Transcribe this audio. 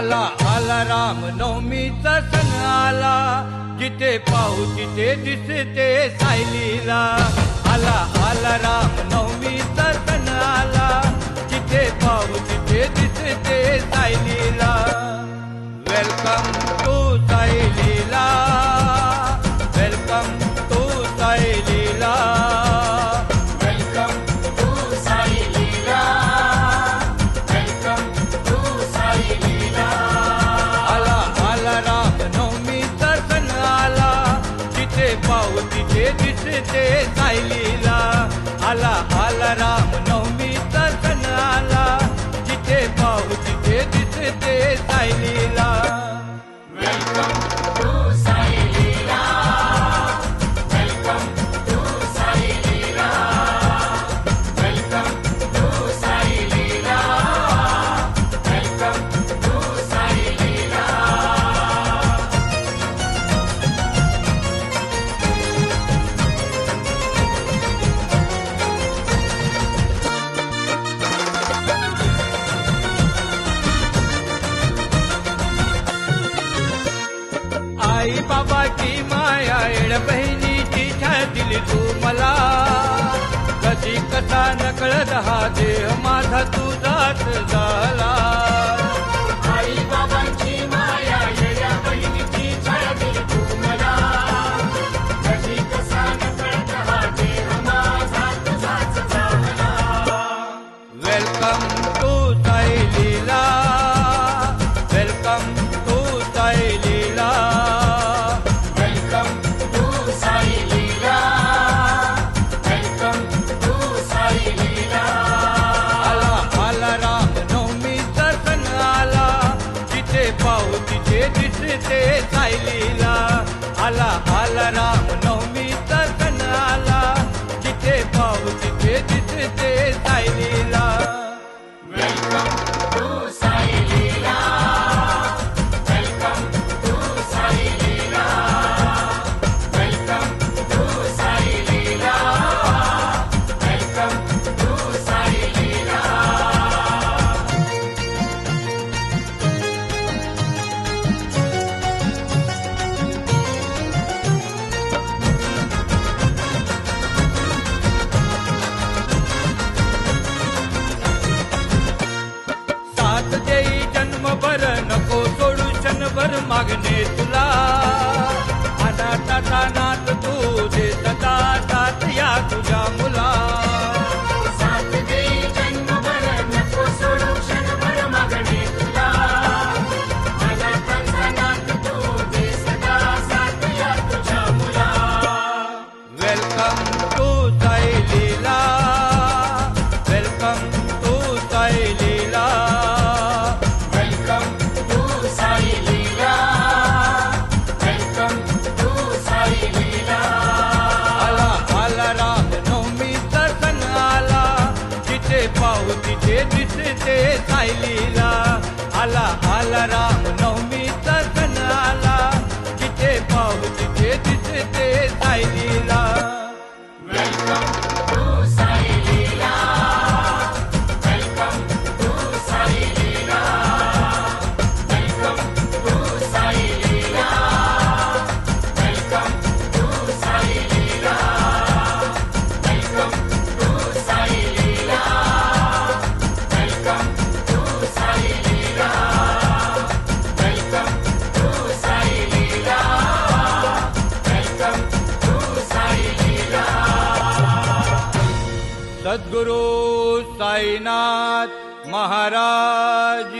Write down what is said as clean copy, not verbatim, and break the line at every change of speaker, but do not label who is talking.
आला आला रामनवमीचा सण आला, जिथे पाहू तिथे दिसते सायलीला. आला आला रामनवमीचा सण आला, जिथे पाहू तिथे दिसते सायलीला. वेलकम टू सायलीला, वेलकम टू सायलीला. पाहू तिथे दिसते सायलीला. आला आला रामनवमीचा सण आला, जिथे पाहू तिथे दिसते सायलीला.
वेलकम टू सायलीला, वेलकम टू सायलीला, वेलकम टू सायलीला, वेलकम टू सायलीला.
आई बाबाची माया, एड बहिणीची छाया दिली तू मला. कधी कसा नकळत हा देह माझा तुझाच झाला.
आई बाबांची माया, येड्या बहिणीची छाया दिली तू मला. कधी कसा नकळत हा देह माझा तुझाच झाला.
वेलकम टू सायलीला, वेलकम टू सायलीला.
वेलकम टू सायलीला, वेलकम टू सायलीला.
आला आला रामनवमीचा सण आला, जिथे पाहू तिथे दिसते सायलीला. आला आला रामनवमीचा सण आला, जिथे पाहू तिथे दिसते सायलीला.
वेलकम टू सायलीला, वेलकम टू सायलीला, वेलकम टू सायलीला, वेलकम टू सायलीला.
साथ देई जन्मभर, नको सोडू क्षणभर मागणे तुला. अनाथाचा नाथ तू दे सदा साथ या तुझ्या मुला.
साथ दे जन्मभर, नको सोडू क्षणभर मागणे तुला. अनाथाचा नाथ तू दे सदा साथ या तुझ्या मुला.
वेलकम टू सायलीला, वेलकम टू सायलीला.
वेलकम टू सायलीला, वेलकम टू सायलीला.
आला आला रामनवमीचा सण आला, जिथे पाहू तिथे दिसते सायलीला. आला आला रामनवमीचा सण आला, जिथे पाहू तिथे दिसते सायलीला.
वेलकम टू सायलीला, वेलकम टू सायलीला, वेलकम टू सायलीला, वेलकम टू सायलीला, वेलकम टू सायलीला, वेलकम टू सायलीला, वेलकम टू सायलीला, वेलकम टू सायलीला.
सद्गुरु साईनाथ महाराज